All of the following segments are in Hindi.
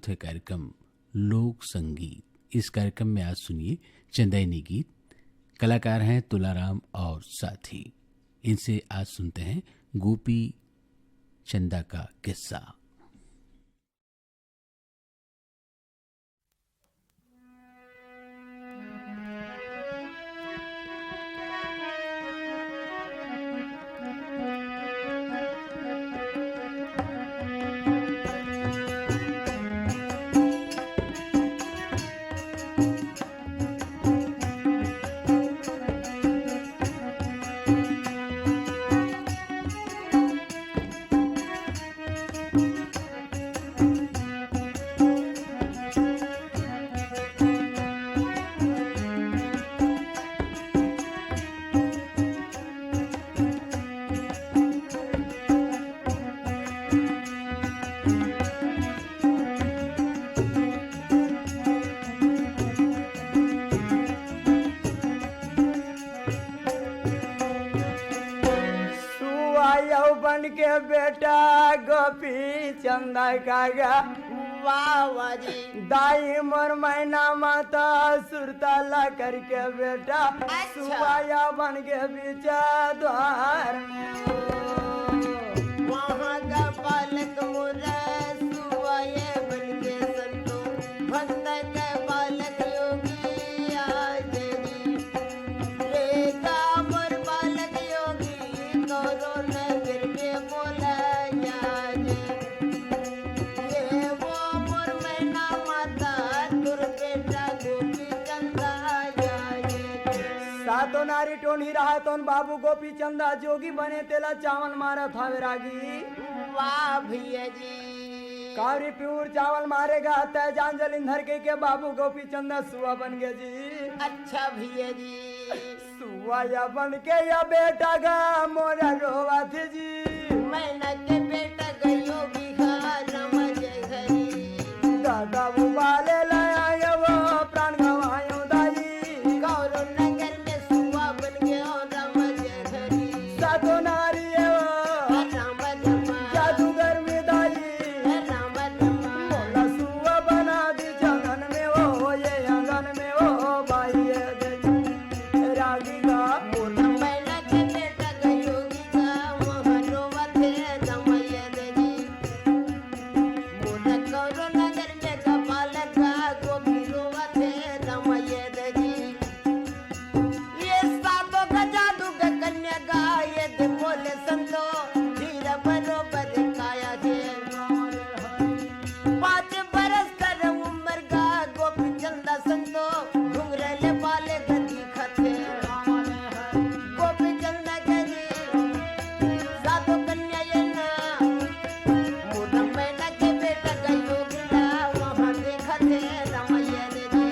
है कार्यक्रम लोक संगीत। इस कार्यक्रम में आज सुनिए चंदैनी गीत। कलाकार हैं तुलाराम और साथी। इनसे आज सुनते हैं गोपी चंदा का किस्सा। के बेटा गोपी चंदा कागा वाह दाई मोर मैना माता सुरताला करके बेटा सुवाया बन के बीच द्वार वहाँ का बालक मोरा सुवाये बन के संतो भक्त के बालक योगी आजे रेखा मोर बालक योगी कौरो नगर के बोला जाजे ये वो मोर मैना माता तुर बेटा गोपी चंदा जाजे सातो नारी टोनी रहा तोन बाबू गोपी चंदा जोगी बने तेला चावल मारा था विरागी वाह भैया जी कावरी प्यूर चावल मारेगा तय जान जलिंधर के बाबू गोपी चंदा सुआ बन गए जी। अच्छा भैया जी सुआ या बन के या बेटा गा मोरा रोवा थे जी मैना के बेटा गयो बिहार मजे घरी दादा वाले लाया वो प्राण गवायो दाई गौरव नगर में सुआ बन गया मजे घरी सातो नारी राम जमा जादूगर में दाई राम जमा मोला सुआ बना दी जंगन में वो ये आंगन में वो बाई रागी गा मोला मैना के बेटा गयो गिगा मोहरोवा थे जमाये देजी मोला गौरव नगर में कपाल का गोपी रोवा थे जमाये देजी ये सातो का जादू का कन्या गा ये दे बोले संतो धीरा बरोबर काया थे 5 बरस कर उम्र का गोपी चंदा संतो घुंघरेले वाले गंदी खते गोपी चंदा गरी सातो कन्या ये ना मोला मैना के बेटा गयो गिरा वहाँ देखा थे रमैया देजी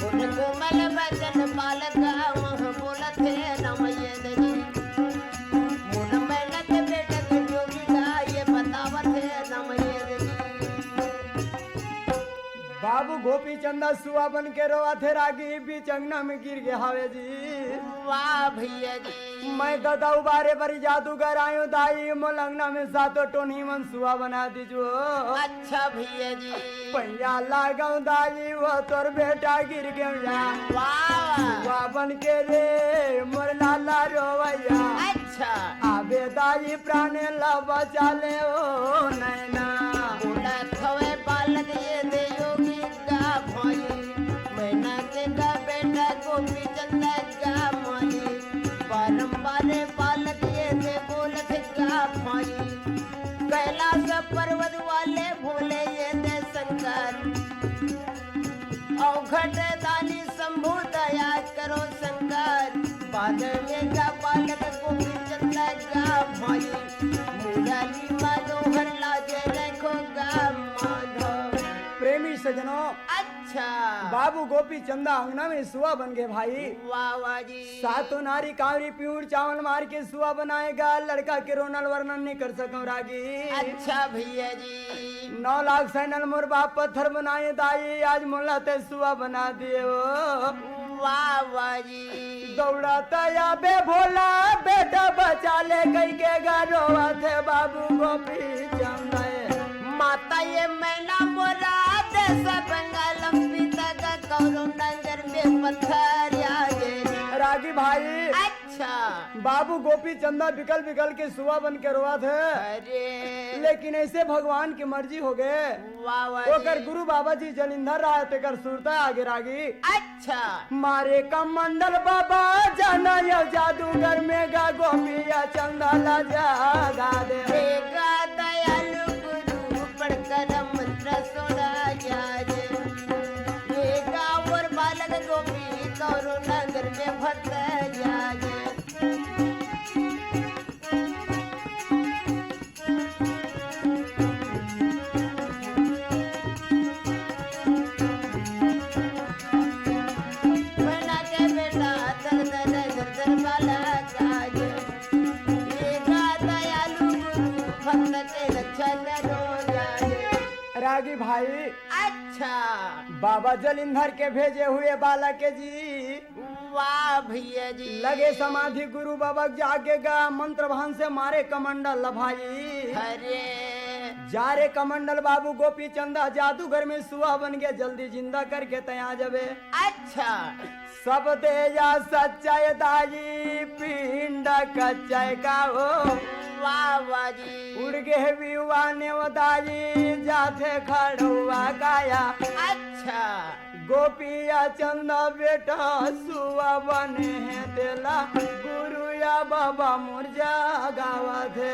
उन कोमल बचन बालक वहाँ बोला थे रमैया देजी मोला मैना के बेटा गयो गिरा ये बतावा थे रमैया देजी बाबू गोपी चंदा सुआ बन के रोवा थे रागी बीच अंगना में गिर गया हावे जी वाह भैया जी मैं दादा उबारे बरी जादूगर आयो दाई मोल अंगना में सातो टोनी मन सुआ बना दीजो अच्छा भैया जी पैया लगाऊ दाई वो तोर बेटा गिर गया वाह सुआ बन के रे मोर लाला रोवैया अच्छा आबे दाई प्राणे ला बचा ले ओ नैना मोला खवे बालक ये दे योगी का भाई मैना के का बेटा गोपी चंदा का माई बारंबार बालक ये दे बोलत का भाई कैलाश पर्वत वाले भोले ये दे शंकर औघट दानी शंभु दया करो शंकर बाद में का बालक गोपी चंदा का भाई मुरारी मनोहर लाजे रखो गा माधव प्रेमी सजनों अच्छा बाबू गोपी चंदा अंगना में सुआ बन गए भाई। वाह वाह जी। सातों नारी कावरी प्यूर चावल मार के सुआ बनाएगा, लड़का के रोनल वर्णन नहीं कर सकूं रागी। अच्छा भैया जी। 9 लाख सैनल मोर बाप पत्थर बनाए दाई, आज मोला ते सुआ बना दिए वो। वाह वाह जी। दौड़ाता या बे भोला बेटा बचा ले गई के गरोवा थे बाबू गोपी चंदा। माता ये मैना मोरा देश बंगालम पिता का कौरव नंगर में पत्थर आगे। रागी भाई अच्छा। बाबू गोपी चंदा बिकल बिकल के सुआ बन के रोआ थे। अरे लेकिन ऐसे भगवान की मर्जी हो गए। वाह वाह ओकर गुरु बाबा जी जलिंधर राय तेकर सुरता आगे रागी। अच्छा। मारे का मंडल बाबा जाना यो जादूगर में गा गोपिया चंदा ला जागा दे। दयालु गुरु पढ़कर मंत्र सोड़ा जाए। और बालक गोपी कौरव नगर में भक्त जाए। रागी भाई अच्छा। बाबा जलिंधर के भेजे हुए बालक के जी वाह भैया जी। लगे समाधि गुरु बाबा जागेगा मंत्र भान से मारे कमंडल भाई। अरे जा रे कमंडल बाबू गोपी चंदा जादूगर में सुआ बन गए, जल्दी जिंदा करके तया जबे। अच्छा। सब दे या सच्चाई दाई पिंड कच्चाई का हो। वाह वाह जी। उड़ गे विवा ने दाई जाते खड़ुआ गाया। अच्छा। गोपिया चंदा बेटा सुआ बने हैं तेला गुरु या बाबा मुरजा गावा थे।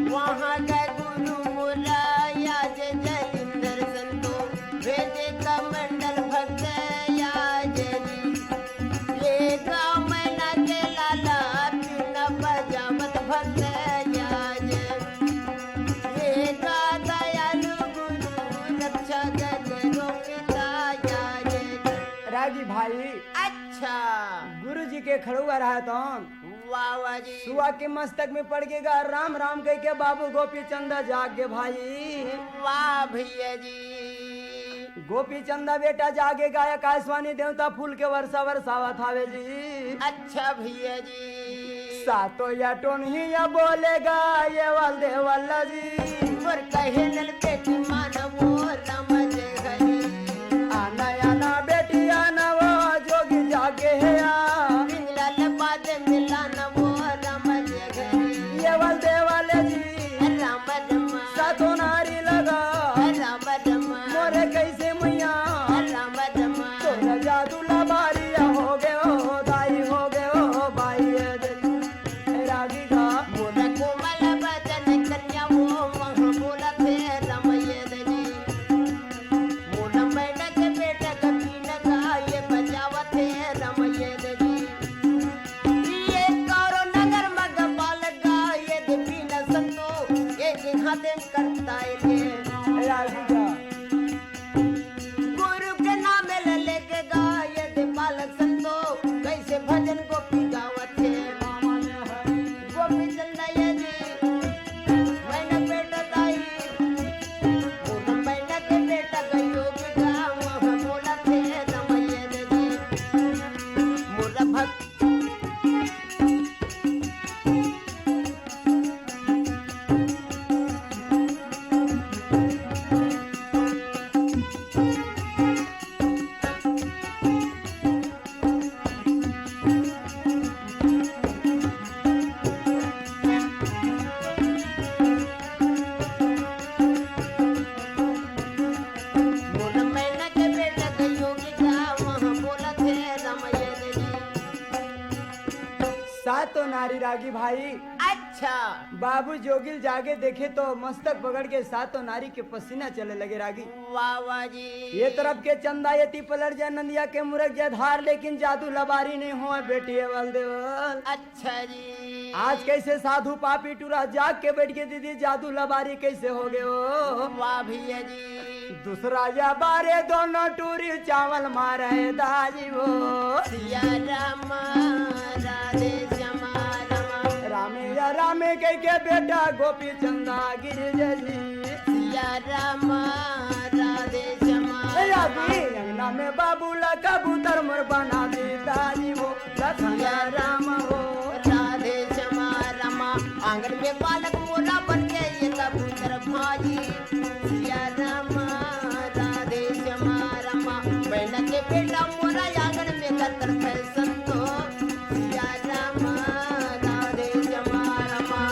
वहाँ का गुरु मुला या जलिंधर संतो भेजे कमंडल भक्त या जली। ये गाँव मैना के लाला पीना बजावत भक्त या ये गा दयालु गुरु रक्षा करो पिता या। रागी भाई अच्छा। गुरु जी के खड़ुआ रहा तो वाह वाह जी। सुआ के मस्तक में पड़ गएगा राम राम कह के बाबू गोपी चंदा जागे भाई। वाह भैया जी। गोपी चंदा बेटा जागेगा आकाशवाणी देवता फूल के वर्षा वर्षावा थावे जी। अच्छा भैया जी। सातो या टोनही या बोलेगा ये वाल देवल जी। मोर कहे नल बेटी मानवो राम जय हरि। आना आना बेटी आना वो जोगी जागे है पिंगला बाद मिला नवो राम जय हरि। ये वाल देवल जी राम रमा। सातो नारी लगा राम रमा। मोरे कैसे मैया राम रमा। तोरा जादू लबारिया हो गए हो दाई हो गए हो भाई रागी का। मोर कोमल बचन कन्या वो वहाँ बोला थे रमये दनी। मोर मैना के बेटा कभी न गाये बजावा थे रमये दनी। ये कौरव नगर मग बाल गाये देवी न संतो ये जिन्हा दिन करता है। रागी का गुरु के नाम ले लेके गाये दे बालक संतो कैसे भजन गोपी गावत है। गोपी चंदा ये जी मैना बेटा दाई। मोर मैना के बेटा गयो के गाँव वहाँ बोला थे रमये दनी। मोर भक्त मोर मैना के बेटा गयो के गाँव वहाँ बोला थे रमये दनी। सातो नारी रागी भाई अच्छा। बाबू जोगिल जागे देखे तो मस्तक पकड़ के सातों नारी के पसीना चले लगे रागी। वाह वाह जी। ये तरफ के चंदा यति पलट जाए नंदिया के मुरक जाए धार, लेकिन जादू लबारी नहीं हो बेटी बल देवल। अच्छा जी। आज कैसे साधु पापी टूरा जाग के बैठ के दीदी जादू लबारी कैसे हो गए हो। वाह भैया जी। दूसरा या बारे दोनों टूरी चावल मारे दाजी वो सिया राम राधे श्यामा रमा रामे या रामे के बेटा गोपी चंदा गिरिजा जी सिया राम राधे श्यामा यादी अंगना में बाबूला कबूतर मोर बना दे दाजी वो लखना राम हो राधे श्यामा रमा आंगन में बालक मोला बन के ये कबूतर भाजी सिया राम राधे श्यामा रमा बहन के बेटा मोरा आंगन में कतर फैशन तो सिया राम राधे श्यामा रमा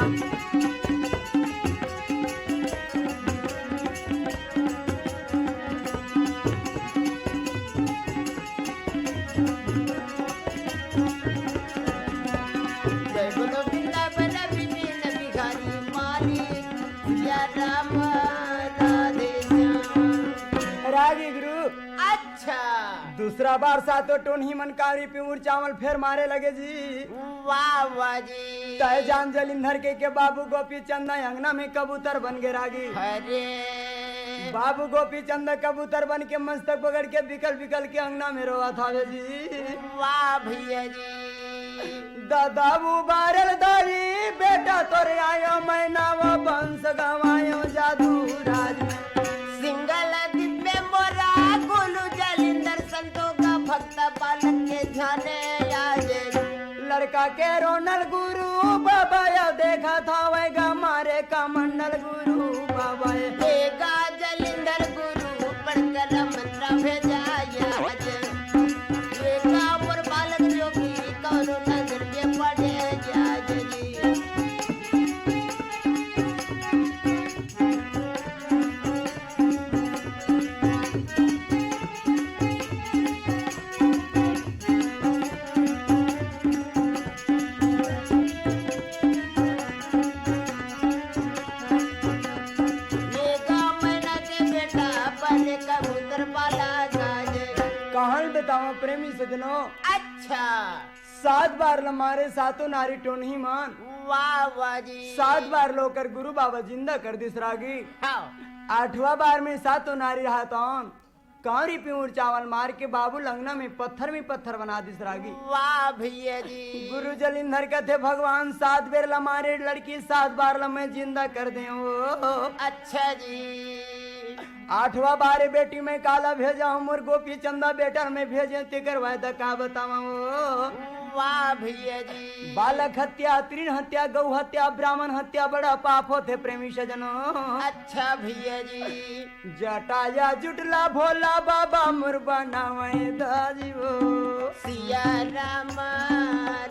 जय बोलो वृंदावन विपिन बिहारी माली सिया राम राधे श्याम रागी गुरु अच्छा दूसरा बार सातो टोनही मनकारी पिऊर चावल फिर मारे लगे जी वाह वाह जी तय जान जलिंधर के बाबू गोपी चंद अंगना में कबूतर बन गए रागी अरे बाबू गोपी चंद कबूतर बन के मस्तक पकड़ के बिकल बिकल के अंगना में रोआ था जी वाह भैया जी दादाबू बारल दाई बेटा तोरे आयो मैना वो बंश गवायो जादू राज सिंगल दिव्य मोरा गोलू जलिंदर संतों का भक्त बालक के ध्याने आजे लड़का के रोनल गुरु बाबा या देखा था वैगा मारे का मंडल गुरु बाबा देगा जलिंदर गुरु पढ़कर मंत्र भेजाया देखा मोर बालक जोगी कौनो नगर के पड़े जाज जी कबूतर पाला जाजे कहानी बताओ प्रेमी सजनों अच्छा 7 बार लमारे सातों नारी टोनही मान वाह वाह जी 7 बार लोकर गुरु बाबा जिंदा कर दिस रागी हाँ 8वां बार में सातों नारी रहातौन कौरी पिऊर चावल मार के बाबू लंगना में पत्थर बना दिस रागी वाह भैया जी गुरु जलिंधर कहते भगवान 7 बेर लमारे लड़की 7 बार लमे जिंदा कर दे अच्छा जी 8वां बार बेटी में काला भेजा मोर गोपी चंदा बेटा में भेजे तेकर वायदा का बतावा वाह भैया जी बालक हत्या तृण हत्या गौ हत्या ब्राह्मण हत्या बड़ा पाप होते प्रेमी सजनो अच्छा भैया जी जटाया जुटला भोला बाबा मुर बनावे दाजीवो सिया राम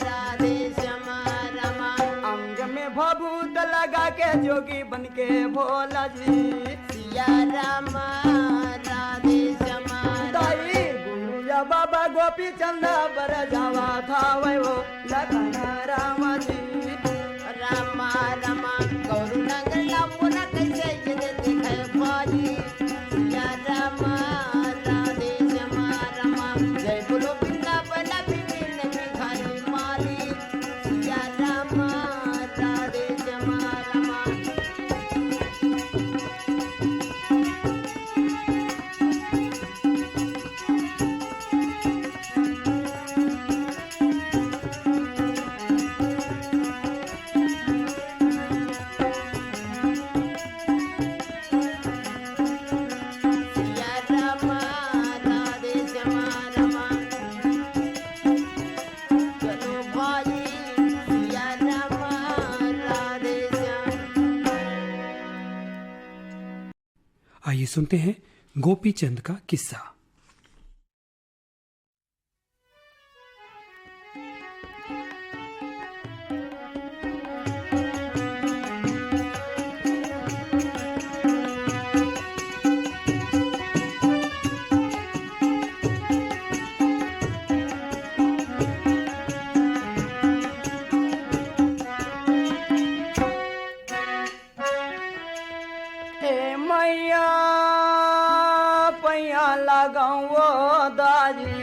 राधे श्यामा रमा अंग में भभूत लगा के जोगी बन के भोला जी सिया राम राधे श्यामा दाई गुरु या बाबा गोपी चंदा बर जावा था वो लगना राम जी रामा रामा गौरू नगला मुना कैसे ये देखे भाजी सिया रामा राधे श्यामा रमा जय बोलो वृंदावन विपिन बिहारी माली सिया रामा राधे श्यामा रमा सिया रामा राधे श्यामा रमा चलो भाई सिया रामा राधे श्याम आइए सुनते हैं गोपी चंद का किस्सा। हे मैया पैया लगाओ दाजी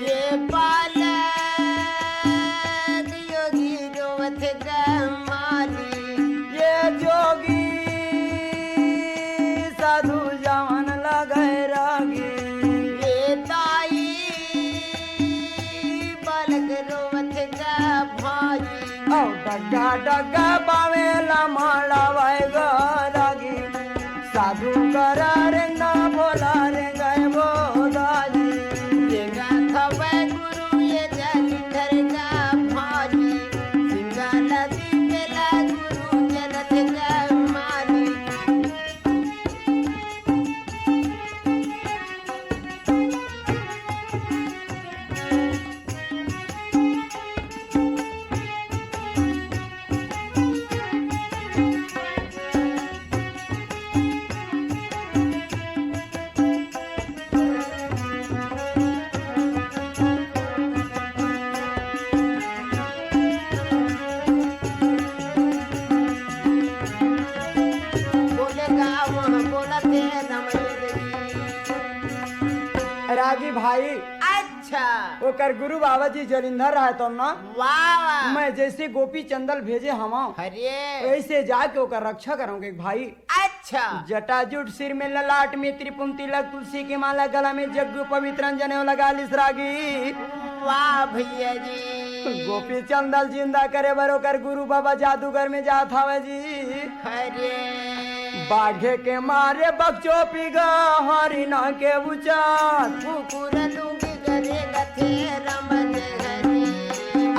ये बालक योगी रोवत गमाली ये जोगी गाटका पावेला माळावाय ग रागी साधू करा रे ना बोला रे गाय बोदाजी येगा थवै गुरु ये जलिंधर का भाजी सिंगाला दिपेला गुरु जनत का मानी बोलेगा वहाँ बोलते रागी भाई अच्छा ओकर गुरु बाबा जी जलिंधर रहा तो ना वाह मैं जैसे गोपी चंदल भेजे हम अरे ऐसे जाके ओकर रक्षा करूंगे भाई अच्छा जटाजुट सिर में ललाट में त्रिपुम तिलक तुलसी की माला गला में जग्गू पवित्र जनेऊ लगा लिस रागी वाह भैया जी गोपी चंदल जिंदा करे बरोकर गुरु बाबा जादूगर में जात हवे जी अरे बाघे के मारे बक्चो पिगा हरिना के उचात कुकुर लूंगी करेगा तेरा मन हरी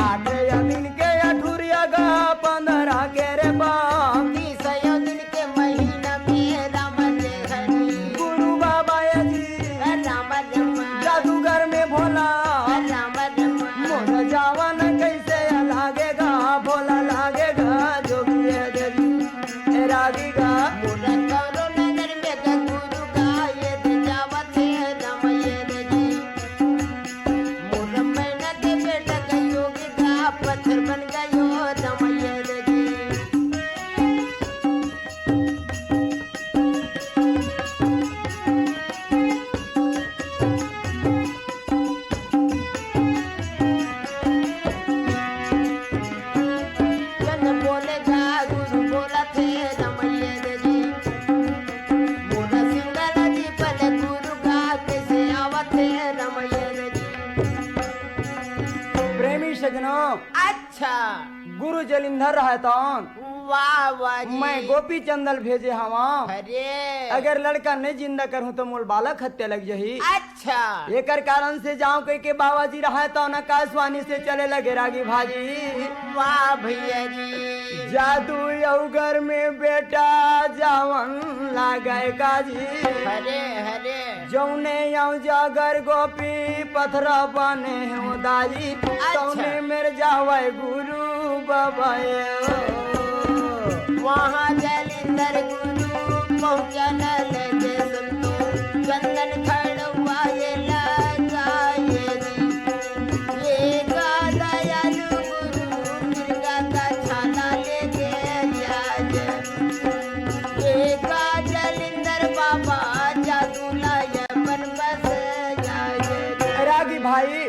आठ दिन के अठुरिया गा 15 के रे बाप 30 दिन के महीना में राम हरी गुरु बाबा ये जी राम राम जादूगर में भोला राम राम मोर जावन कैसे लागेगा भोला लागेगा जोगिए देवी रागी गा मोरा करो नगर में गुरु का ये जावत है राम ये जी मोरा मैना के बेटा का योग का पत्थर बन गयो राम ये जी जन बोलेगा गुरु बोला थे रमैया जी मोला सिंगला जी पले गुरु का कैसे आवत है रमैया जी प्रेमी सजनों अच्छा गुरु जलिंधर रहता वाह वाह जी मैं गोपी चंदल भेजे हवा अरे अगर लड़का नहीं जिंदा करूं तो मोल बालक हत्या लग जही अच्छा एकर कारण से जाऊं कह के बाबा जी रहा तो न कासवानी से चले लगे रागी भाजी वाह भैया जी जादू यौगर में बेटा जावन लागे काजी हरे हरे जौने यौ जागर गोपी पत्थर बने हो दाई तौने मेरे जावे गुरु बाबा वहाँ जलिंधर गुरु पहुँचन लगे संतो चंदन खड़वा ये लगाए ये गा दयालु गुरु मिर्गा का छाला लेके जाज ये गा जलिंधर बाबा जादू लाया बन बस जाए रागी भाई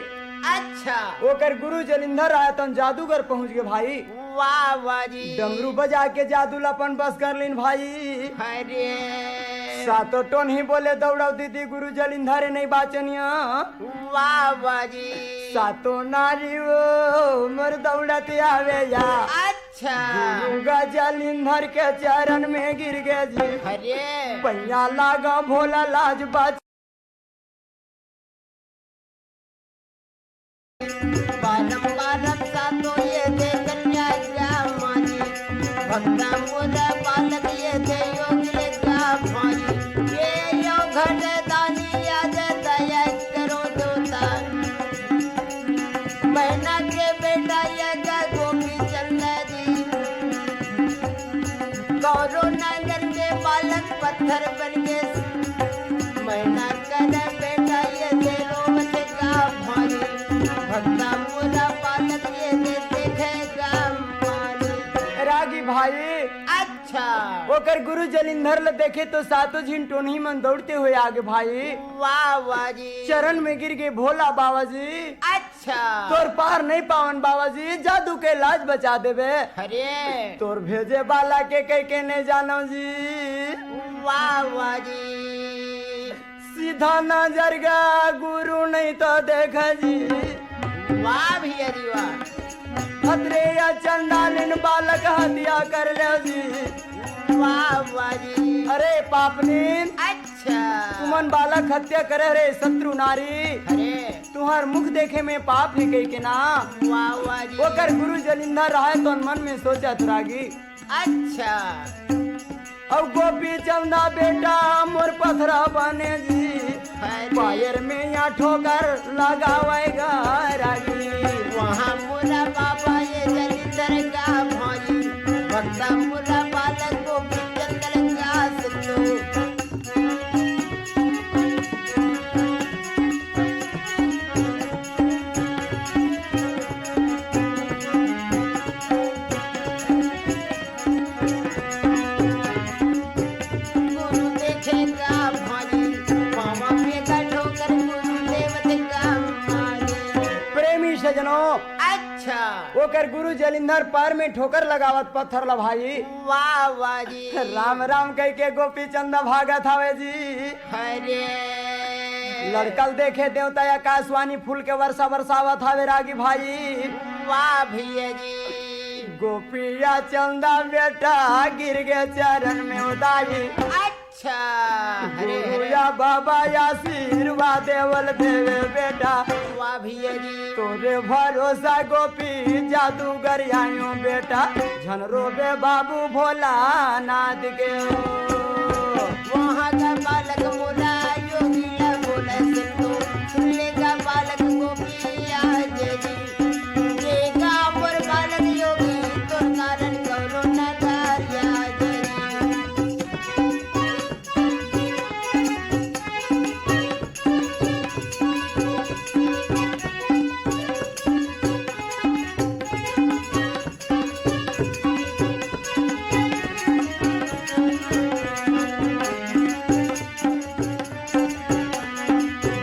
अच्छा ओकर गुरु जलिंधर आया तो जादूगर पहुंच गए भाई वाह वाह जी डमरू बजा के जादू लपन बस कर लीन भाई हरे सातो टोन ही बोले दौड़ाओ दीदी गुरु जलिंधर नहीं बाचनिया वाह वाह जी सातो नारी वो मोर दौड़ते आवे या अच्छा गुरुगा जलिंधर के चरण में गिर गए जी हरे पैया लागा भोला लाज बाज बालम बालम सातो ये दे कन्या मानी भक्ता मोरा बालक ये दे योग लेगा भाई ये यो घट दानी याद दया करो दोता महीना के बेटा ये गा गोपी चंदा जी गौरव नगर के बालक पत्थर बन के महीना कर बेटा ये दे रोवत का भाई भक्ता मोरा बालक ये दे देखेगा मानी रागी भाई अच्छा ओकर गुरु जलिंधर ले देखे तो सातों झिंटोन ही मन दौड़ते हुए आगे भाई वाह वाह जी चरण में गिर गए भोला बाबा जी अच्छा तोर पार नहीं पावन बाबा जी जादू के लाज बचा देवे अरे तोर भेजे बाला के कह के नहीं जानो जी वाह वाह जी सीधा नजर गा गुरु नहीं तो देख जी वाह भैया जी वाह खतरे या चंडालिन बालक हत्या कर ले जी। वाह वाह जी। अरे पापनीन अच्छा तुमन बालक हत्या करे रे शत्रु नारी। अरे तुहार मुख देखे में पाप है कही के ना। वाह वाह जी। ओकर गुरु जलिंदर रहा तो मन में सोचा तुरागी। अच्छा अब गोपी चंदा बेटा मोर पथरा बने जी। अरे पायर में या ठोकर लगावेगा रागी। वहाँ मुरा बाबा ये जलिंदर का भौजी भक्ता मुरा बालक को चंदन का सिंधु। गुरु देखेगा भौजी पावा में का ठोकर गुरु देवते का मारे। प्रेमी सजनों अच्छा ओकर गुरु जलिंदर पैर में ठोकर लगावत पत्थर ला भाई। वाह वाह जी। राम राम कह के गोपी चंदा भागत हवे जी। अरे लड़कल देखे देवता आकाशवाणी फूल के वर्षा बरसावत हवे रागी भाई। वाह भैया जी। गोपिया चंदा बेटा गिर गए चरण में उदाई। अच्छा हरे हरे गुरुया बाबा आशीर्वाद देवल देवे बेटा। वाह भैया जी। तोरे भरोसा गोपी जादूगर आयो बेटा। झन रोबे बाबू भोला नाथ के वहाँ का बालक मोला योगी ला बोला सिंधु। सुनने का बालक गोपी आज जी। ये गाँव बालक योगी तो कारण करो नगार आज जी।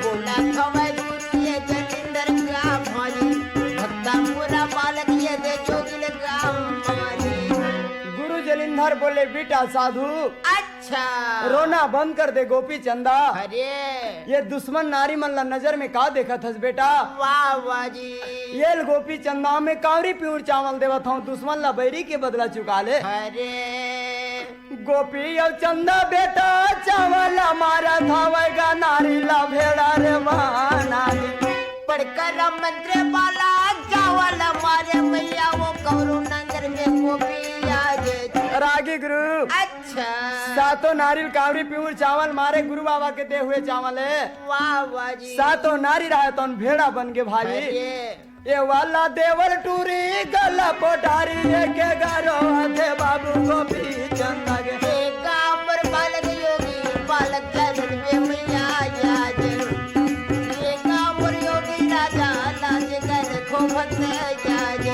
बोला खबर गुरु ये जलिंदर का भौजी भक्ता मुरा बालक ये दे जोगिल का मारी। गुरु जलिंधर बोले बेटा साधु अच्छा रोना बंद कर दे गोपी चंदा। अरे ये दुश्मन नारी मन ला नजर में का देखत हस बेटा। वाह वाह जी। ये गोपी चंदा में कावरी प्यूर चावल देवत हूँ दुश्मन ला बैरी के बदला चुका ले। अरे गोपी और चंदा बेटा चावल हमारा धावेगा नारी ला भेड़ा रे नारी। पढ़कर मंत्र बाला चावल मारे मैया वो कौरू नगर में गोपी आज रागी गुरु अच्छा सातों नारी कावरी प्यूर चावल मारे गुरु बाबा के दे हुए चावल है। वाह वाह जी। सातों नारी रहे तो भेड़ा बन के भाई। अरे ये वाला देवर टूरी गला पोटारी के गारो थे बाबू गोपी चंदा के। एक गाँव बालक योगी बालक चरण में मैया आज एक गाँव योगी राजा लाज कर खो भक्त आज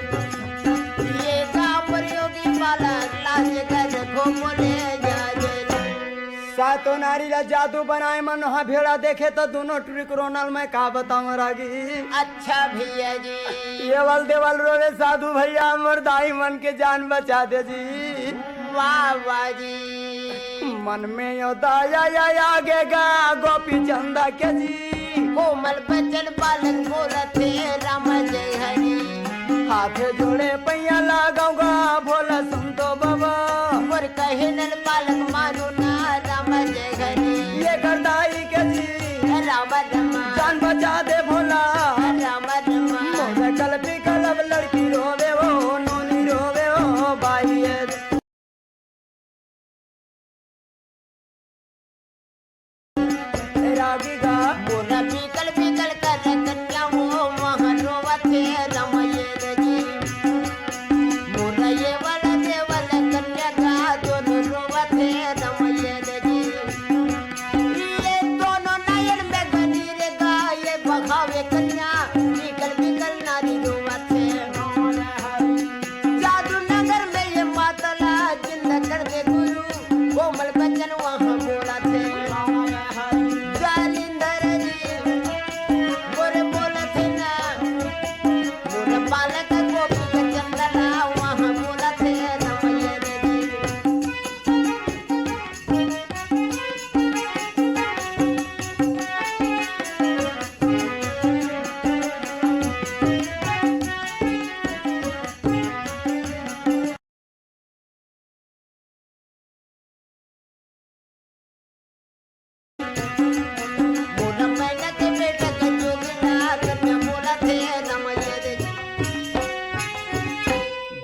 ये गाँव योगी बालक लाज कर खो बोले आज सातों नारी ला जादू बनाए मन वहाँ भेड़ा देखे तो दोनों ट्रिक्रोनल में का बताऊं रागी। अच्छा भैया जी। ये वल देवल रोवे साधु भैया मुर्दाई मन के जान बचा दे जी। वाह वाह जी। मन में यो दया या आगे गा गोपी चंदा के जी। कोमल बचन बालक बोलते राम जय हरि। हाथ जोड़े पैया लगाऊंगा भोला सुन तो बाबा। और कहे नल बालक मानो ना राम जय हरि। ये करदाई के जी राम रमा जान बचा दे भोला। राम रमा मोरे कलपी कलब लड़की रोवे वो नोनी रोवे वो बाई। रागी गा बोला पीकल पीकल कर कन्या वो वहाँ रोवते रमये जी। मोरा ये वाला देवल कन्या का दोनों रोवते रमये जी। ये दोनों नयन में गनीर गा ये बखावे कन्या पीकल पीकल नारी रोवते। जादू नगर में ये मातला जिंदा कर दे गुरु कोमल बचन वहाँ बोला थे। जालिंदर जी गोरे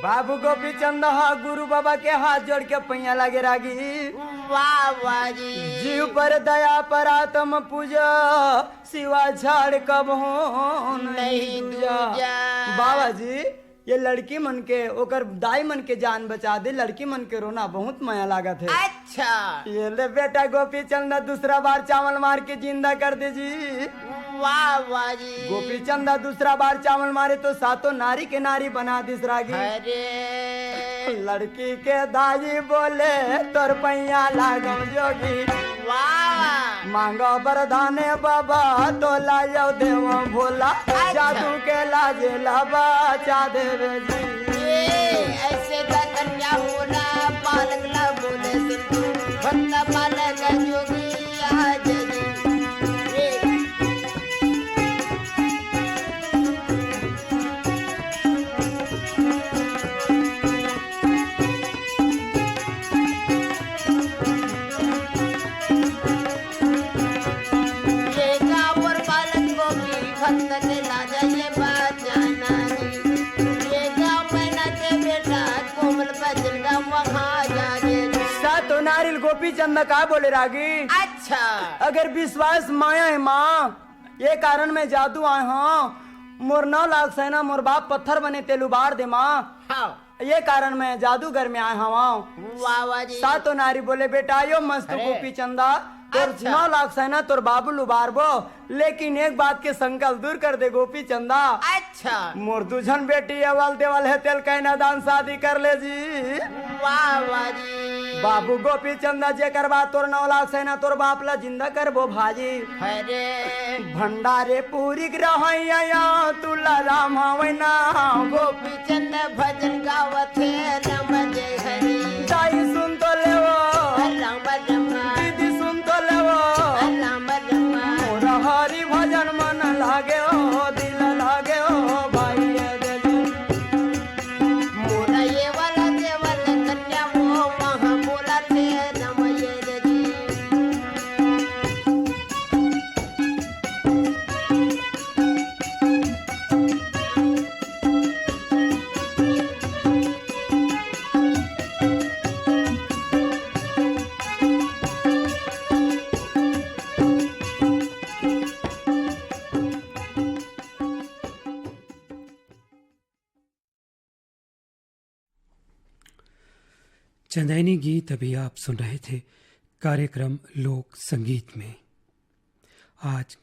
बाबू गोपी चंद गुरु बाबा के हाथ जोड़ के पैया लागे रागी वाह वाह जी जीव पर दया पर आत्म पूजा सिवा झाड़ कब हो नहीं दूजा। बाबा जी ये लड़की मन के ओकर दाई मन के जान बचा दे, लड़की मन के रोना बहुत माया लागत है। अच्छा ये ले बेटा गोपी चंद दूसरा बार चावल मार के जिंदा कर दे जी। वाह वाह जी गोपी चंद दूसरा बार चावल मारे तो सातों नारी के नारी बना दिस रागी। अरे लड़की के दाई बोले तोर पैया लागम जोगी वाह मांगो बरदाने बाबा तो लायो देव भोला जादू के लाजे लाबा चा देवे जी। ऐसे का कन्या होला पालक ला बोले सिंधु भक्त पालक जोगी आज जी ये गाँव और पालक गोपी भक्त के ला जाइए बाजाना जी ये गाँव मैना के बेटा कोमल बजन का वहाँ जाने सातों नारियल गोपी चंद का बोले रागी। अच्छा अगर विश्वास माया है माँ ये कारण मैं जादू आए हूँ मोर 9 लाख सेना मोर बाप पत्थर बने तेलु बार दे माँ हाँ ये कारण मैं जादूगर में आया हूँ। वाह वाह जी सातों नारी बोले बेटा यो मस्त अरे। गोपी चंदा तोर अच्छा। 9 लाख सेना तोर बाबू लुबारबो लेकिन एक बात के संकल्प दूर कर दे गोपी चंदा अच्छा मोर दुझन बेटी अवल देवल है तेल कहना दान शादी कर ले जी। वाह वाह जी बाबू गोपी चंदा जे करवा तोर 9 लाख सेना तोर बाप ला जिंदा करबो भाजी। अरे भंडारे पूरी ग्रहैया तुला राम हवैना गोपी चंद भजन गावत है राम जय हरि दाई सुन तो लेवो राम रमा दीदी सुन तो लेवो राम रमा मोरा हरि भजन मन लागे ओ दिल लागे ओ भाई दे दे। मोरा ये वाला देवल कन्या वो वहाँ बोला थे राम ये रे जी चंदैनी गीत अभी आप सुन रहे थे कार्यक्रम लोक संगीत में। आज